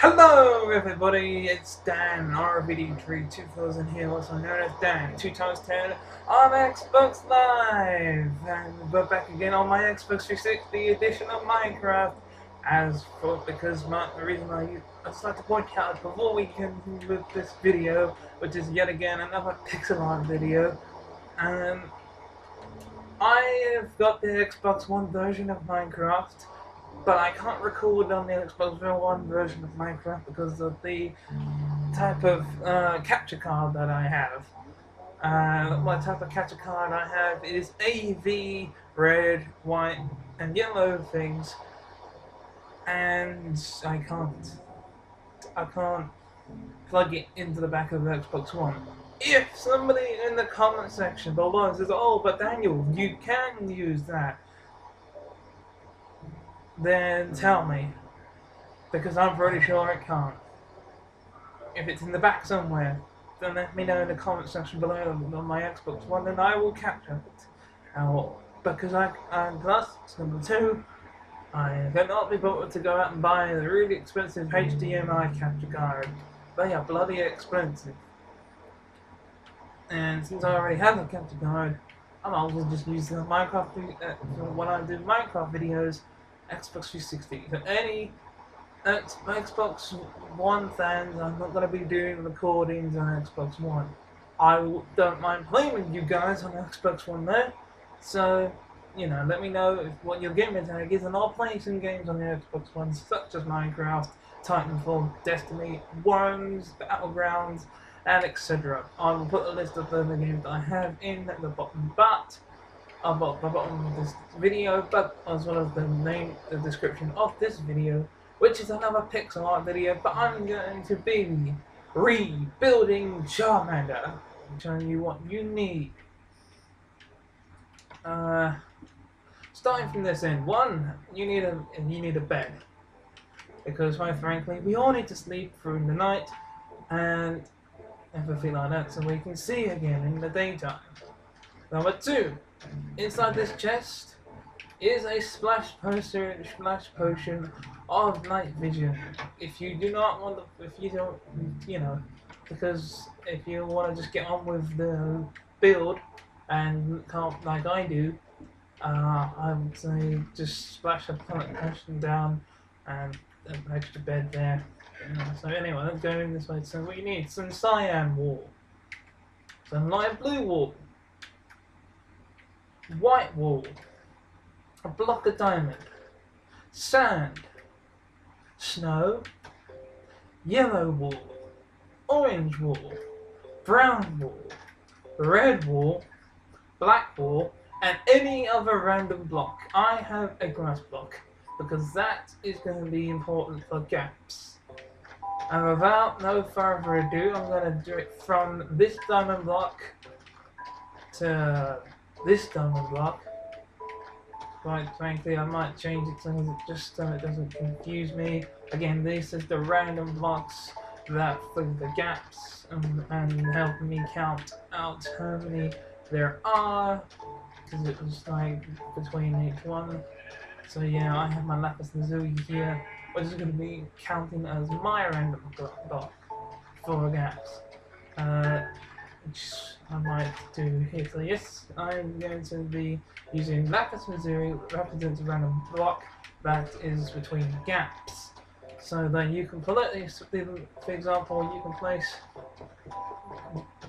Hello everybody, it's Dan, RVD3 2000 here, also known as Dan, 2x10 on Xbox Live, and we're back again on my Xbox 360 edition of Minecraft, because the reason I just like to point out before we continue with this video, which is yet again another pixel art video, I have got the Xbox One version of Minecraft, but I can't record on the Xbox One version of Minecraft because of the type of capture card that I have. My type of capture card I have is AV, red, white, and yellow things, and I can't plug it into the back of the Xbox One. If somebody in the comment section below says, "Oh, but Daniel, you can use that," then tell me, because I'm pretty sure it can't. If it's in the back somewhere, then let me know in the comment section below on my Xbox One, and I will capture it. Because plus, number two, I cannot be bothered to go out and buy the really expensive HDMI capture card. They are bloody expensive. And since I already have a capture card, I might as well just use the Minecraft when I do Minecraft videos, Xbox 360. So any Xbox One fans, I'm not going to be doing recordings on Xbox One. I don't mind playing with you guys on Xbox One there. So, let me know what your gamer tag is, and I'll play some games on the Xbox One, such as Minecraft, Titanfall, Destiny, Worms, Battlegrounds, and etc. I will put a list of the games that I have in the bottom of this video, but as well as the description of this video, which is another pixel art video, but I'm going to be rebuilding Charmander, showing you what you need. Starting from this end, you need a bed, because quite frankly, we all need to sleep through the night and everything like that, so we can see again in the daytime. Number two, inside this chest is a splash potion of night vision. If you do not want to, if you don't, because if you want to just get on with the build and can't like I do, I would say just splash a potion down and an extra bed there. So anyway, let's go in this way. So what you need: some cyan wool, some light blue wool, white wool, a block of diamond, sand, snow, yellow wool, orange wool, brown wool, red wool, black wool, and any other random block. I have a grass block because that is going to be important for gaps. And without no further ado, I'm going to do it from this diamond block to this diamond block. Quite frankly, I might change it just so it doesn't confuse me. Again, this is the random blocks that fill the gaps and help me count out how many there are, because it was like between each one. So yeah, I have my lapis lazuli here, which is going to be counting as my random block for gaps, which I might do here. So yes, I'm going to be using lapis lazuli, represents a random block that is between gaps. So then you can place, for example, you can place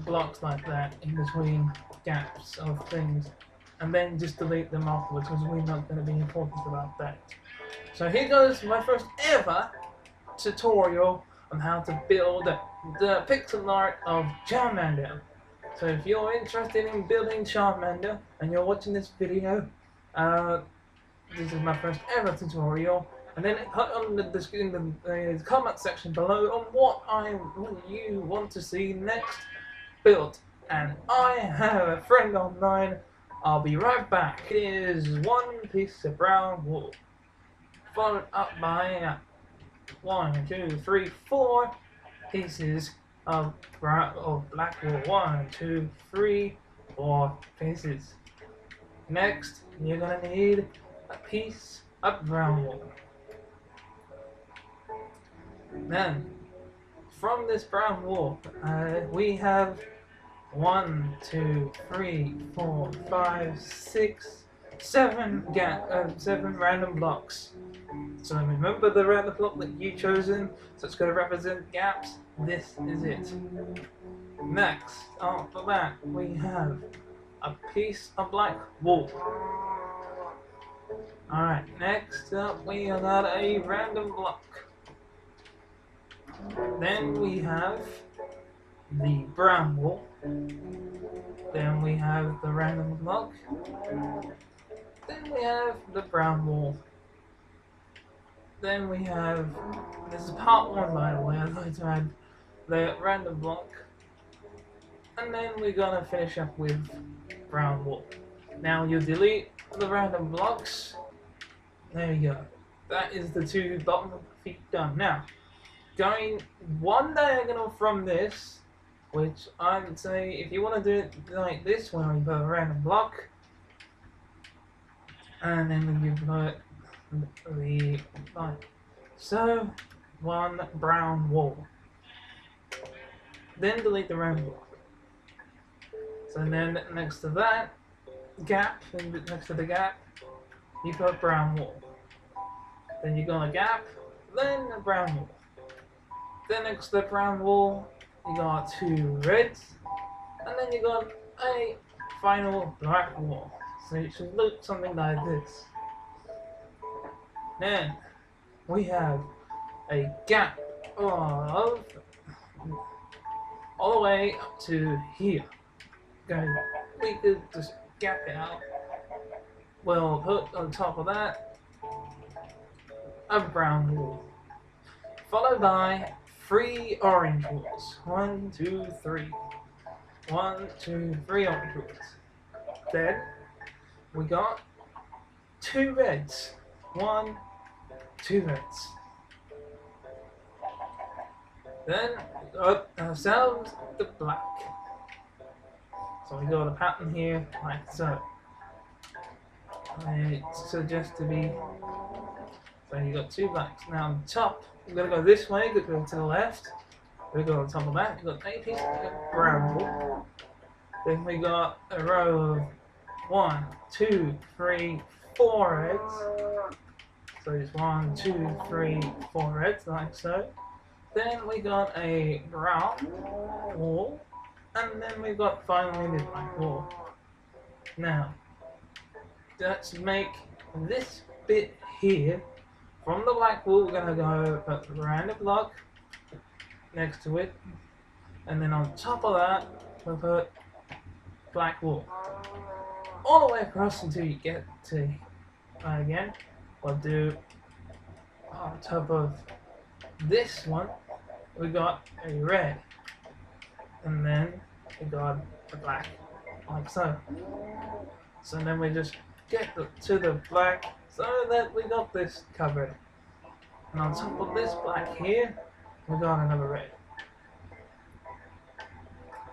blocks like that in between gaps of things, and then just delete them afterwards, because we're not going to be important about that. So here goes my first ever tutorial on how to build the pixel art of Charmander. So if you're interested in building Charmander and you're watching this video, this is my first ever tutorial. And then put on in the comment section below on what you want to see next built. And I have a friend online. I'll be right back. It is one piece of brown wool, followed up by 1, 2, 3, 4 pieces of black wool. 1, 2, 3, 4 pieces. Next, you're gonna need a piece of brown wool. Then, from this brown wall, we have 1, 2, 3, 4, 5, 6, 7 random blocks. So remember the random block that you chosen, so it's going to represent gaps. This is it. Next, after that, we have a piece of black wall. Alright, next up we got a random block. Then we have the brown wall. Then we have the random block. Then we have the brown wall. Then we have, this is part 1 by the way, I'd like to add the random block. And then we're gonna finish up with brown wall. Now you delete the random blocks. There you go. That is the 2 bottom feet done. Now, going 1 diagonal from this, which I would say if you want to do it like this, where we put a random block, and then you put the line. So, 1 brown wall. Then delete the random block. So then next to that gap, next to the gap, you put brown wall. Then you got a gap, then a brown wall. Then next to the brown wall, you got 2 reds, and then you got a final black wall. So it should look something like this. Then we have a gap of all the way up to here. Okay, we could just gap it out. We'll put on top of that a brown wall, followed by 3 orange walls. 1, 2, 3. 1, 2, 3 orange walls. Then we got 2 reds. 1, 2 reds. Then we got ourselves the black. So we got a pattern here like so. I suggest to be. So you got 2 blacks. Now on top, we're gonna go this way, go to the left. We go on top of that, we got a piece of brown wool. Then we got a row of 1, 2, 3, 4 reds. So it's 1, 2, 3, 4 reds, like so. Then we got a brown wall, and then we got finally the black wall. Now, let's make this bit here. From the black wall, we're gonna go put the random block next to it, and then on top of that, we'll put black wall all the way across until you get to again. We'll do on top of this one, we got a red, and then we got the black, like so. So then we just get to the black so that we got this covered. And on top of this black here, we got another red.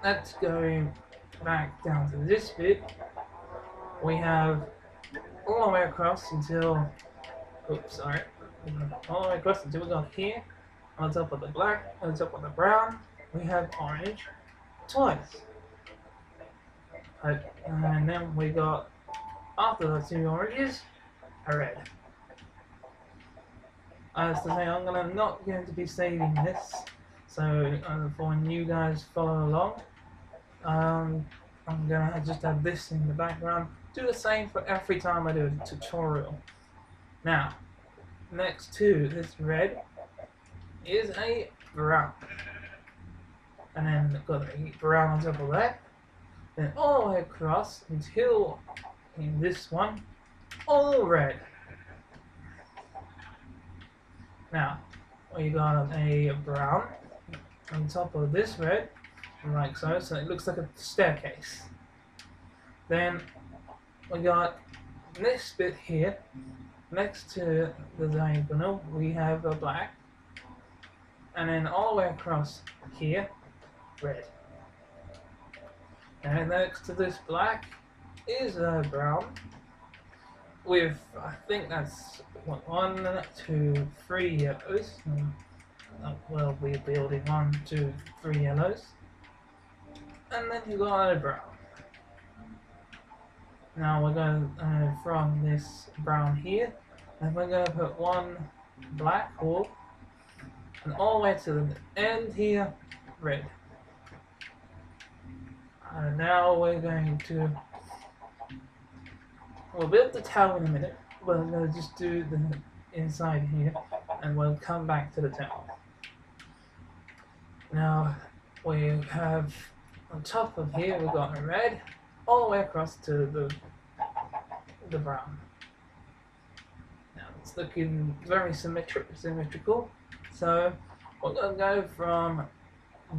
Let's go back down to this bit. We have all the way across until, oops, sorry, all the way across until we got here. On top of the black, on top of the brown, we have orange twice. And then we got, after the 2 oranges, a red. As to say, I'm not going to be saving this, so for when you guys follow along, I'm gonna just have this in the background. Do the same for every time I do a tutorial. Now, next to this red is a brown, and then I've got a brown on top of that. Then all the way across until in this one, all red. Now, we got a brown on top of this red, like so, so it looks like a staircase. Then we got this bit here, next to the diagonal, we have a black, and then all the way across here, red. And next to this black is a brown, with, I think that's 1, 2, 3 yellows. we'll be building 1, 2, 3 yellows. And then you got a brown. Now we're going from this brown here, and we're going to put 1 black wall, and all the way to the end here, red. And now we're going to, we'll build the tower in a minute, but I'm going to just do the inside here, and we'll come back to the tower. Now we have, on top of here, we've got a red, all the way across to the brown. Now it's looking very symmetrical, so we're going to go from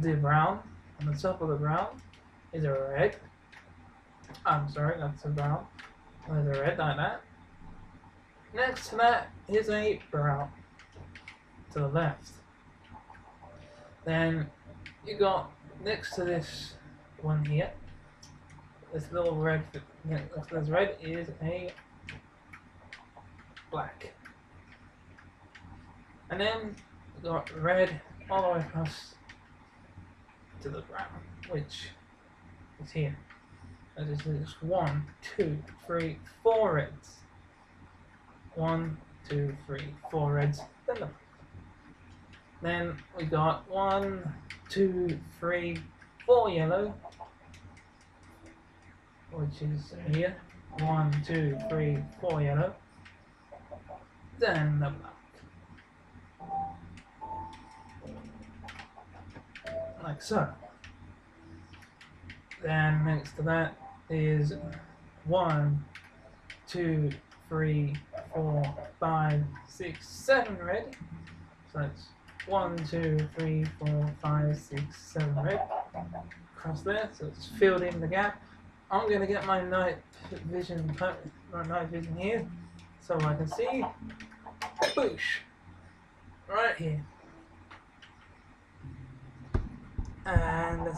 the brown, on the top of the brown is a red. I'm sorry, that's a brown. There's a red like that. Next to that is a brown to the left. Then you got next to this one here, this little red, next to this red is a black. And then you got red all the way across to the brown, which is here. And this is 1, 2, 3, 4 reds. 1, 2, 3, 4 reds. Then we got 1, 2, 3, 4 yellow, which is here. 1, 2, 3, 4 yellow. Then the black. Like so. Then next to that is 1, 2, 3, 4, 5, 6, 7 red. So it's 1, 2, 3, 4, 5, 6, 7 red across there. So it's filled in the gap. I'm gonna get my night vision here, so I can see. Boosh! Right here. And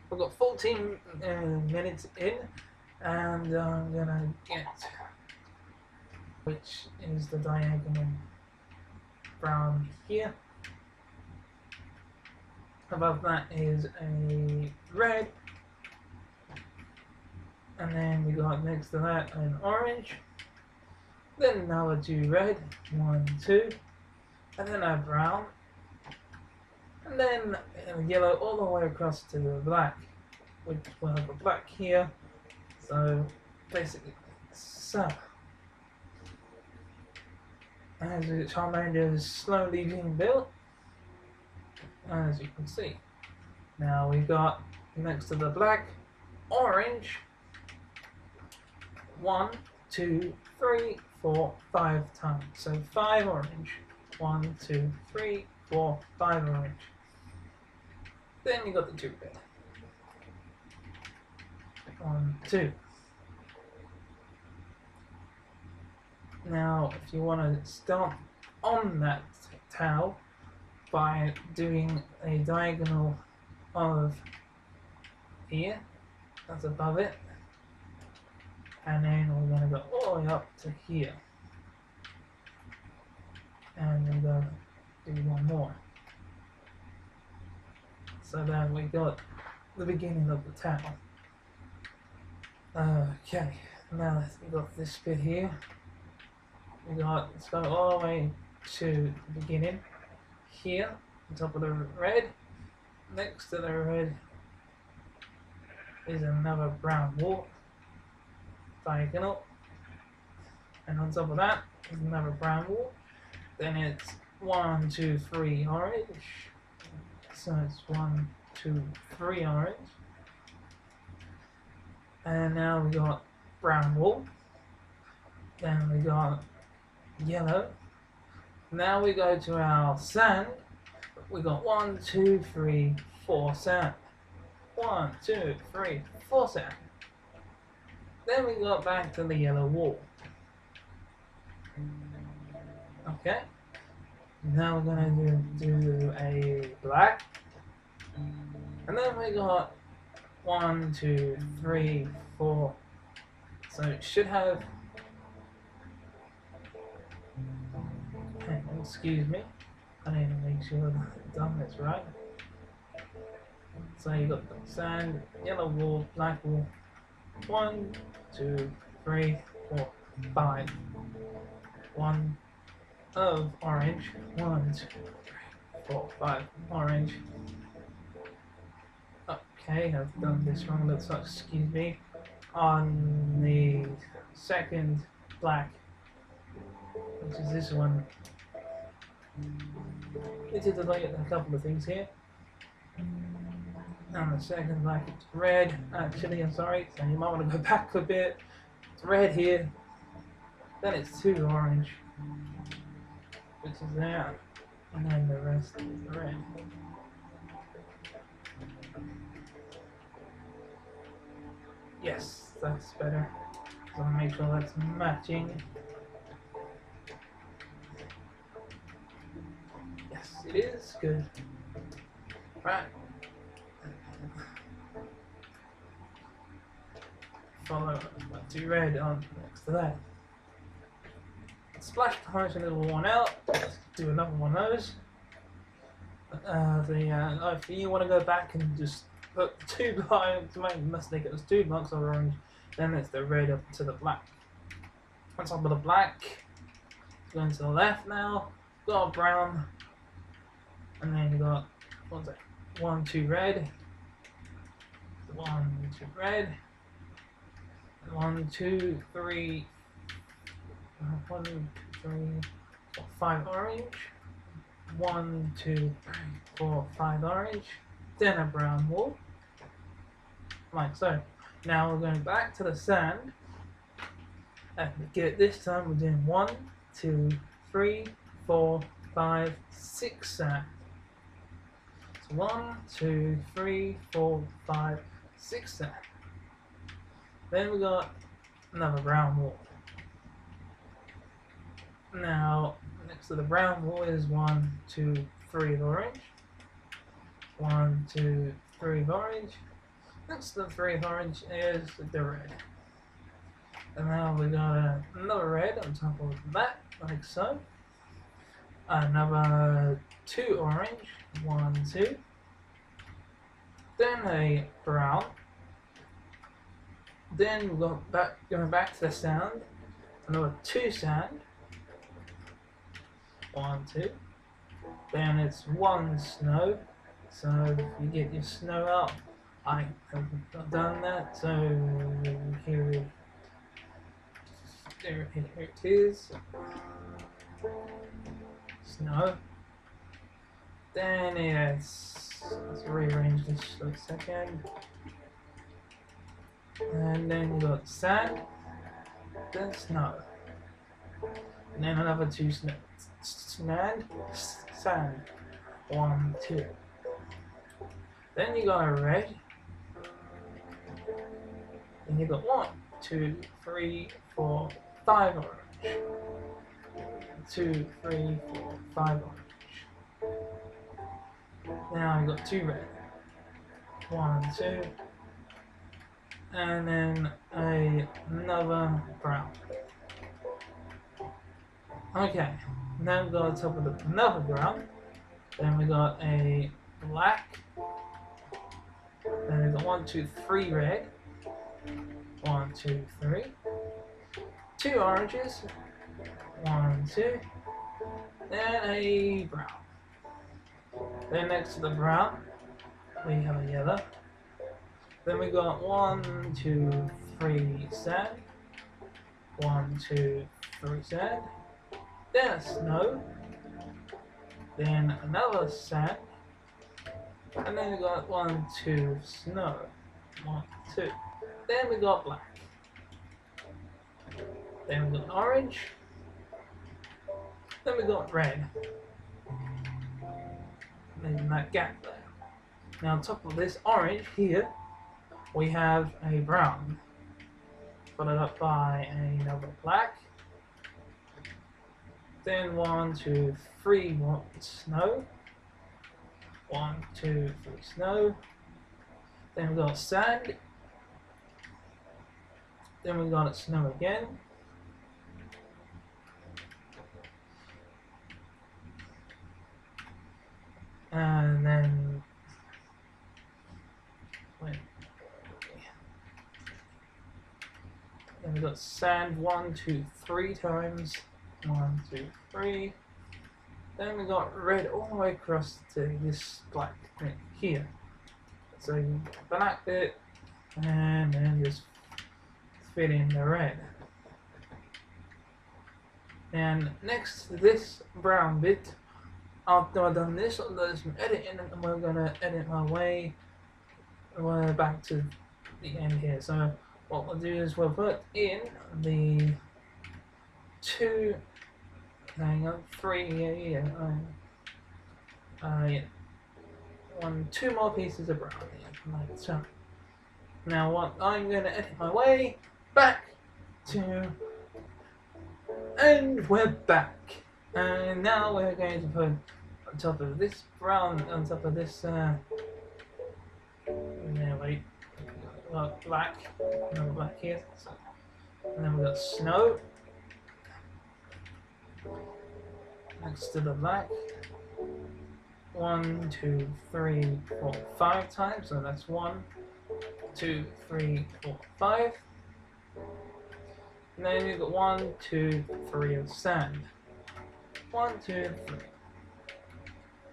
we've got 14 minutes in, and I'm gonna get which is the diagonal brown here. Above that is a red, and then we got next to that an orange, then another 2 red, 1, 2, and then a brown, and then a yellow all the way across to the black, which will have a black here. So basically, so as Charmander is slowly being built, as you can see. Now we've got next to the black, orange. 1, 2, 3, 4, 5 times. So 5 orange. 1, 2, 3, 4, 5 orange. Then you got the 2 red. 1, 2. Now, if you want to start on that tile by doing a diagonal of here, that's above it, and then we're going to go all the way up to here, and then go do one more. So then we got the beginning of the tile. Okay, now we got this bit here. Let's go all the way to the beginning. Here, on top of the red, next to the red is another brown wall, diagonal, and on top of that is another brown wall. Then it's 1, 2, 3 orange, so it's 1, 2, 3 orange, and now we got brown wall. Then we got yellow. Now we go to our sand. We got 1, 2, 3, 4 sand. 1, 2, 3, 4 sand. Then we got back to the yellow wall. Okay. Now we're gonna do a black. And then we got 1, 2, 3, 4. So it should have, excuse me, I need to make sure I've done this right. So you got the sand, yellow wool, black wool. 1, 2, 3, 4, 5. 1 of orange. 1, 2, 3, 4, 5. Orange. Okay, I've done this wrong. Looks like, excuse me. On the second black, which is this one. Need to delete a couple of things here. And the second black, it's red. Actually, I'm sorry. So you might want to go back a bit. It's red here. Then it's 2 orange, which is there. And then the rest is red. Yes, that's better. So make sure that's matching. Yes, it is good. Right. Follow 2 red on next to that. Splash time's a little worn out. Let's do another one of those. If you want to go back and just put 2 blocks, to make a mistake, it was 2 blocks of orange, then it's the red up to the black. On top of the black, going to the left now, got brown, and then you got, what's that? 1, 2 red, 1, 2 red, 1, 2, 3, 1, 2, 3, 4, 5 orange, 1, 2, 3, 4, 5 orange, then a brown wool, like so. Now we're going back to the sand, and this time we're doing 1, 2, 3, 4, 5, 6 sand. So 1, 2, 3, 4, 5, 6 sand. Then we got another brown wool. Now, next to the brown wool is 1, 2, 3 of orange. 1, 2, 3 of orange. Next to the 3 of orange is the red. And now we got another red on top of that, like so. Another 2 orange. 1, 2. Then a brown. Then we got going back to the sand. Another 2 sand. 1, 2. Then it's 1 snow. So if you get your snow out, I have not done that. So here it is. Snow. Then let's rearrange this for a second. And then you got sand. Then snow. And then another 2 snow. Sand. 1, 2. Then you got a red. Then you got 1, 2, 3, 4, 5 orange. 2, 3, 4, 5 orange. Now you got 2 red. 1, 2. And then another brown. Okay, now we got on top of another brown. Then we got a black. Then we got 1, 2, 3 red. 1, 2, 3. 2 oranges. 1, 2. Then a brown. Then next to the brown, we have a yellow. Then we got 1, 2, 3 sand. 1, 2, 3 sand. Then a snow. Then another sand. And then we got 1, 2 snow. 1, 2. Then we got black. Then we got orange. Then we got red. And then that gap there. Now on top of this orange here, we have a brown. Followed up by another black. Then 1, 2, 3 snow. 1, 2, 3 snow. Then we got sand. Then we got snow again. we got sand 1, 2, 3 times. 1, 2, 3. Then we got red all the way across to this black thing here. So you black it and then just fit in the red. And next to this brown bit, after I've done this, I'll do some editing and we're gonna edit my way back to the end here. So what we'll do is we'll put in the 2, hang on, 3, yeah, 2 more pieces of brown here, like so. Now what I'm gonna edit my way back to, and we're back. And now we're going to put on top of this brown, on top of this, wait, black, another black here, so, and then we've got snow next to the black. 1, 2, 3, 4, 5 times, so that's 1, 2, 3, 4, 5. And then you've got 1, 2, 3 of sand. 1, 2, 3.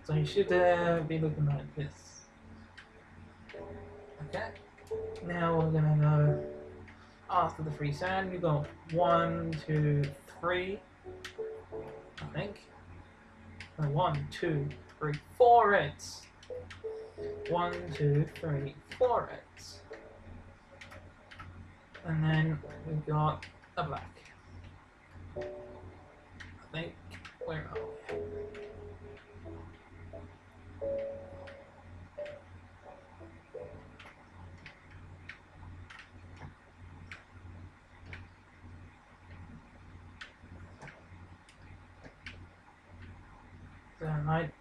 So you should be looking like this. Okay. Now we're gonna go after the 3 sand. You got 1, 2, 3. I think. 1, 2, 3, 4 reds. 1, 2, 3, 4 reds. And then we've got a black. I think. Where are we? Is that right?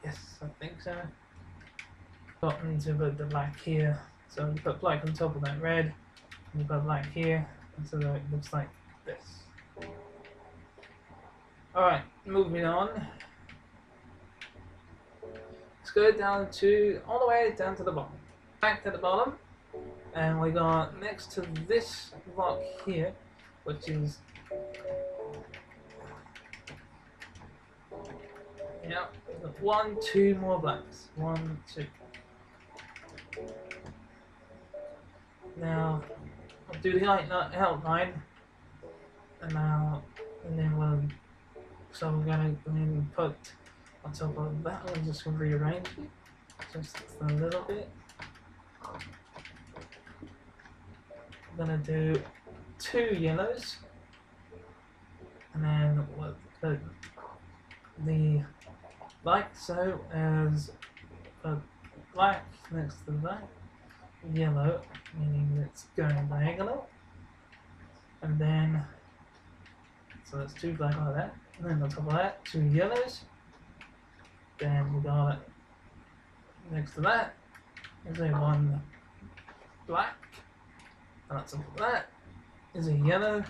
Yes, I think so. Got into put the black here. So we put black on top of that red. And we put black here. And so that it looks like this. Alright, moving on. Let's go down to, all the way down to the bottom. Back to the bottom. And we got next to this block here, which is, yeah, we've got 1, 2 more blacks. 1, 2. Now, I'll do the outline. And then we'll, so we're gonna put on top of that, I'm just gonna rearrange it just a little bit. I'm gonna do 2 yellows, and then we'll put the black, so as a black next to that, yellow, meaning it's going diagonal, and then, so that's 2 black like that, and then on top of that, 2 yellows. Then we got next to that is a 1 black, and on top of that is a yellow.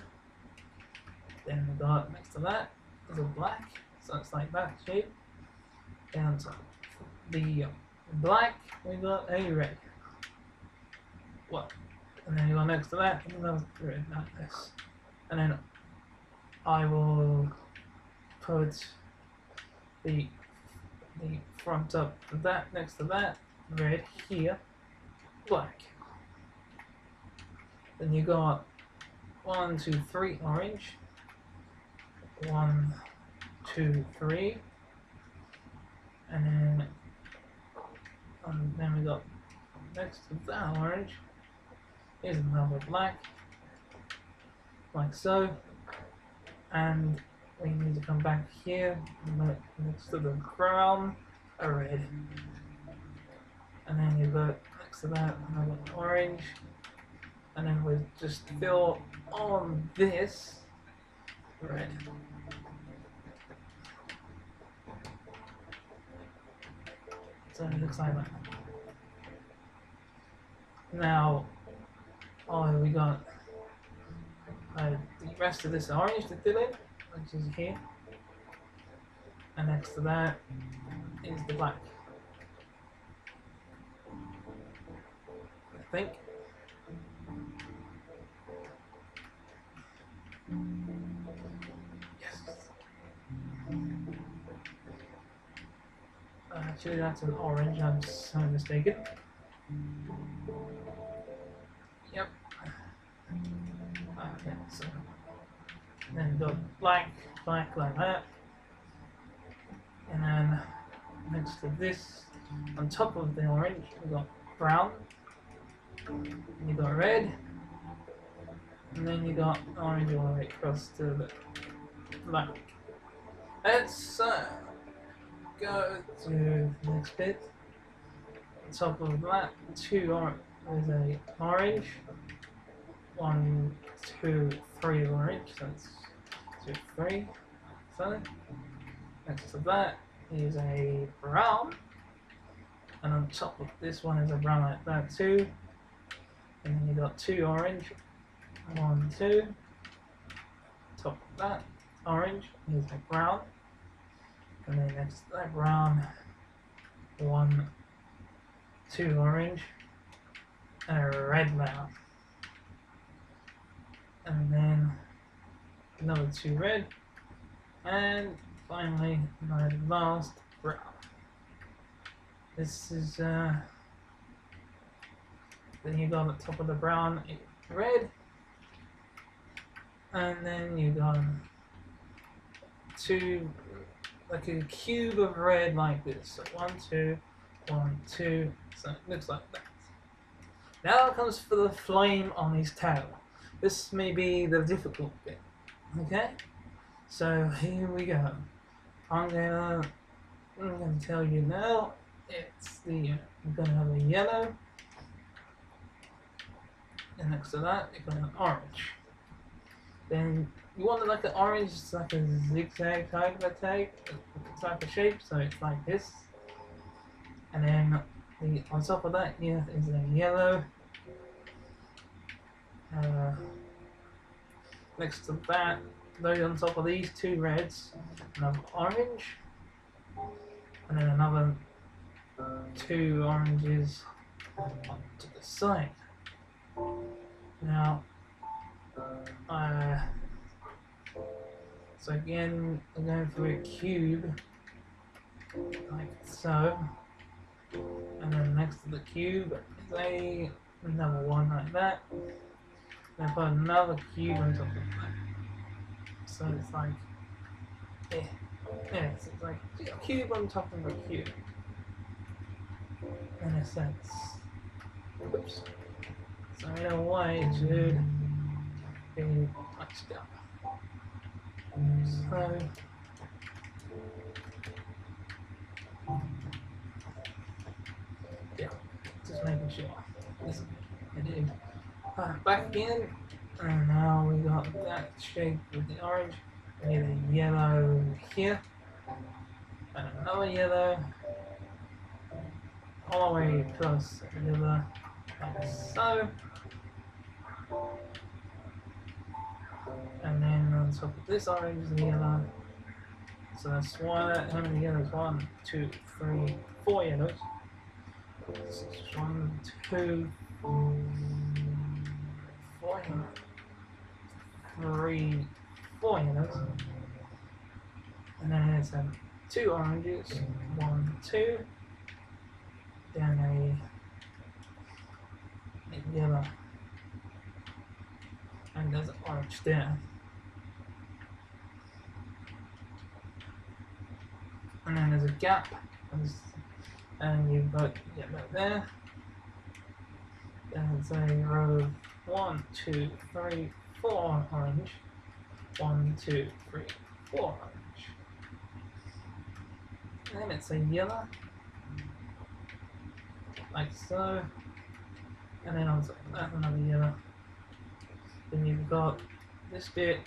Then we got next to that is a black, so it's like that shape. Then on top the black we got a red. What? And then you got next to that another red like this. And then I will put the front up of that next to that red here, black. Then you got 1, 2, 3 orange. 1, 2, 3, and then we got next to that orange is another black, like so, and we need to come back here next to the brown, a red, and then you got next to that another orange, and then we just fill on this red. So it looks like that. Now, we got the rest of this orange to fill in, which is here. And next to that is the black. I think. actually that's an orange, I'm so mistaken. Yep. Okay, so then you got black like that. And then next to this, on top of the orange, we got brown. You got red. And then you got orange all the way across to the black. Let's go to the next bit. On top of that, there's a orange. 1, 2, 3 orange. So that's 2, 3. So next to that is a brown. And on top of this one is a brown like that too. And then you got 2 orange. 1, 2. Top of that orange is a brown. And then next to that brown, 1, 2 orange, and a red brown. And then another 2 red, and finally my last brown. This is then you got at the top of the brown red, and then you got 2, like a cube of red like this. So 1, 2, 1, 2. So it looks like that. Now it comes for the flame on his tail. This may be the difficult bit. Okay? So here we go. I'm gonna tell you now. I'm gonna have a yellow. And next to that, you're gonna have orange. Then you want it like an orange, it's like a zigzag type of shape, so it's like this. And then on top of that here is a yellow. Next to that, those on top of these 2 reds, another orange, and then another 2 oranges up to the side. Now, so again, I'm going for a cube, like so, and then next to the cube is another one like that. Then put another cube on top of that. So it's like, it's like a cube on top of a cube, in a sense. Oops. So in a way, it should be matched up. So yeah, just making sure. Yes, it is. Back again, and now we got that shape with the orange. We need a yellow here, and another yellow, all the way across the other, like so. And then on top of this orange is the yellow. So that's how many yellows? 1, 2, 3, 4 yellows. So it's 1, 2, 4 yellows. 3, 4 yellows. And then it's 2 oranges. 1, 2. Then a yellow. And there's an orange there. And then there's a gap, and you've got that there. Then it's a row of 1, 2, 3, 4 orange. 1, 2, 3, 4 orange. And then it's a yellow, like so. And then on top of that, another yellow. Then you've got this bit,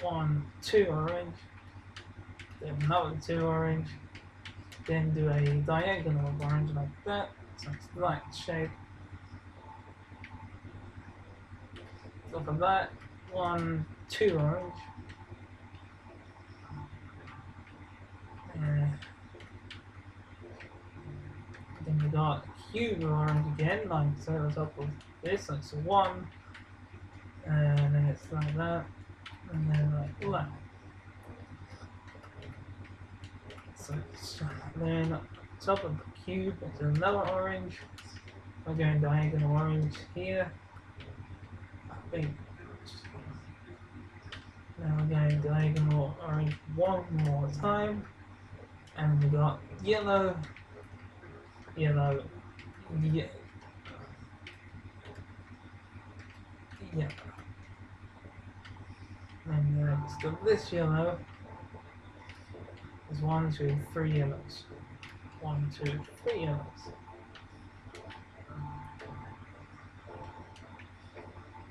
1, 2 orange. Then another 2 orange, then do a diagonal of orange like that, so it's like shape. Top of that, 1, 2 orange, and then you got a cube of orange again, like so on top of this, so it's a 1, and then it's like that, and then like that. So then top of the cube is another orange. We're going diagonal orange here. I think. Now we're going diagonal orange one more time. And we got yellow, yellow, yeah, yeah. And next to this yellow is 1, 2, 3 yellows. 1, 2, 3 yellows.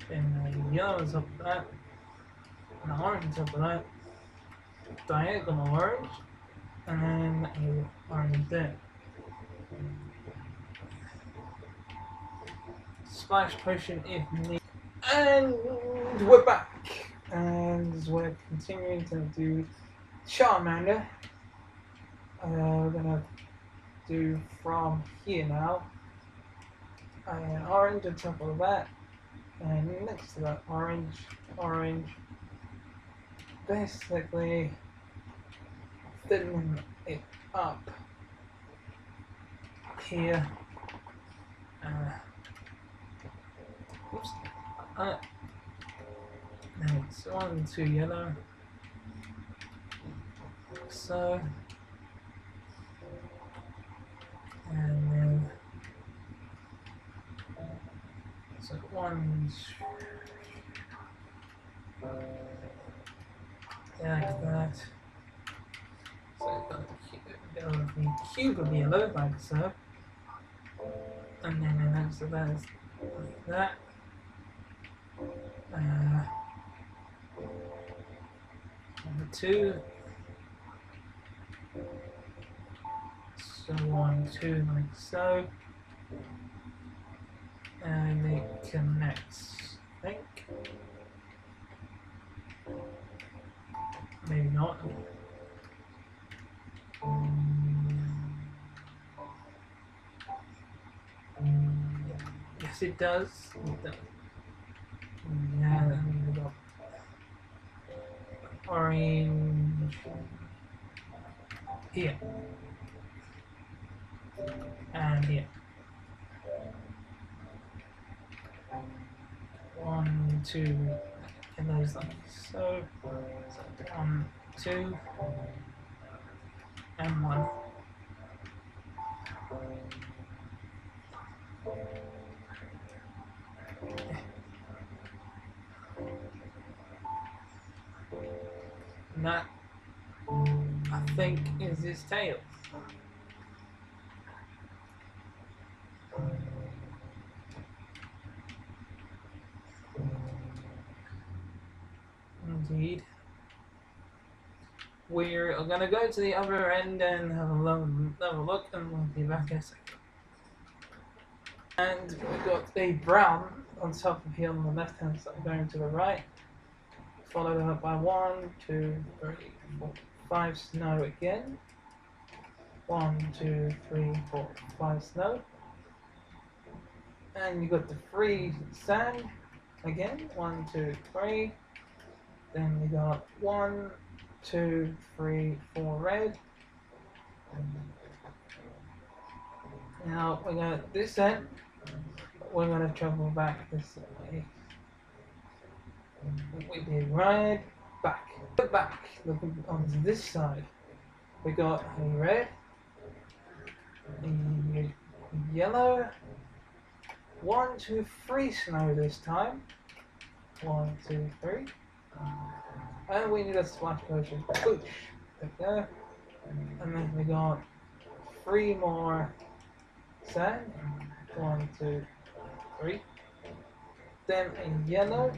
Then the yellow is up to that. And the orange is up to that. Diagonal orange. And then a orange there. Splash potion if needed. And we're back. And we're continuing to do Charmander. We're gonna do from here now. And orange on top of that. And next to that, orange, orange. Basically, thinning it up here. Oops. Now it's 1, 2 yellow. So, and then so 1, like that. So the cube of yellow, like so. And then the next to that is like that. Number 2. So 1, 2, like so. And it connects, I think. Maybe not. Yes, it does. Yeah, then we got orange here and here. 1, 2, and those like so. 1, 2, and 1. And that, I think, is his tail. Indeed. We're gonna go to the other end and have a look, and we'll be back in a second. And we've got a brown on top of here on the left hand side, going to the right. Followed up by 1, 2, 3, 4, 5 snow again. 1, 2, 3, 4, 5 snow. And you got the 3 sand again. 1, 2, 3. Then we got 1, 2, 3, 4 red. Now we got this end. We're gonna travel back this way. We did red, back, looking onto this side. We got a red, a yellow, 1, 2, 3 snow this time. 1, 2, 3. And we need a splash potion. Boosh. There we go. And then we got 3 more sand. 1, 2, 3. Then a yellow.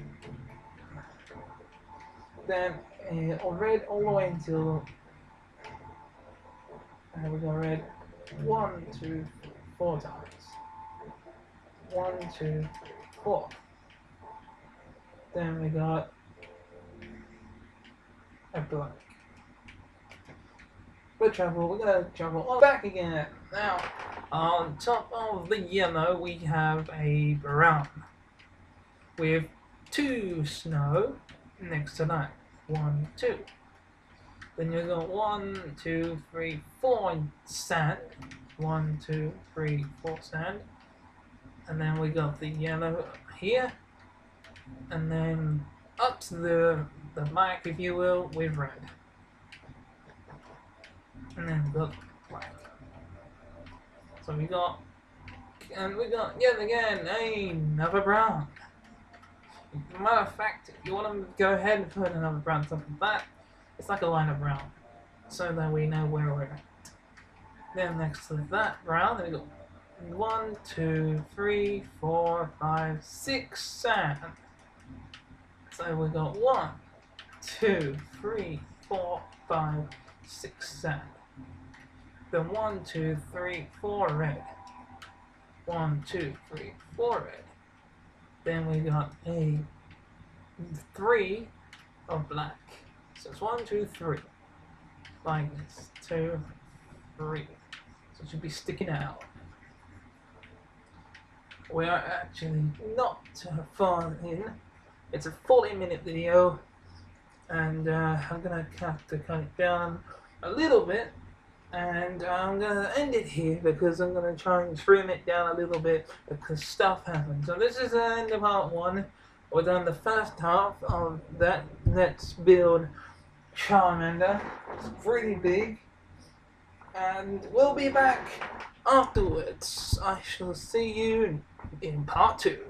Then a red all the way until we got red 1, 2, 4 times. 1, 2, 4. Then we got a black. We're gonna travel all back again. Now, on top of the yellow, we have a brown with 2 snow next to that. 1, 2. Then you got 1, 2, 3, 4 sand. 1, 2, 3, 4 sand. And then we got the yellow here. And then up to the back, if you will, with red. And then we got black. So we got yet again another brown. Matter of fact, if you want to go ahead and put another brown top of that, it's like a line of brown, so that we know where we're at. Then next to that brown, then we got 1, 2, 3, 4, 5, 6 sand. So we got 1, 2, 3, 4, 5, 6 sand. Then 1, 2, 3, 4 red. 1, 2, 3, 4 red. Then we got a 3 of black. So it's 1, 2, 3. Like this. 2, 3. So it should be sticking out. We are actually not far in. It's a 40-minute video, and I'm gonna have to cut it down a little bit, and I'm gonna end it here because I'm gonna try and trim it down a little bit because stuff happens. So this is the end of part 1. We've done the first half of that Let's Build Charmander. It's really big, and we'll be back afterwards. I shall see you in part 2.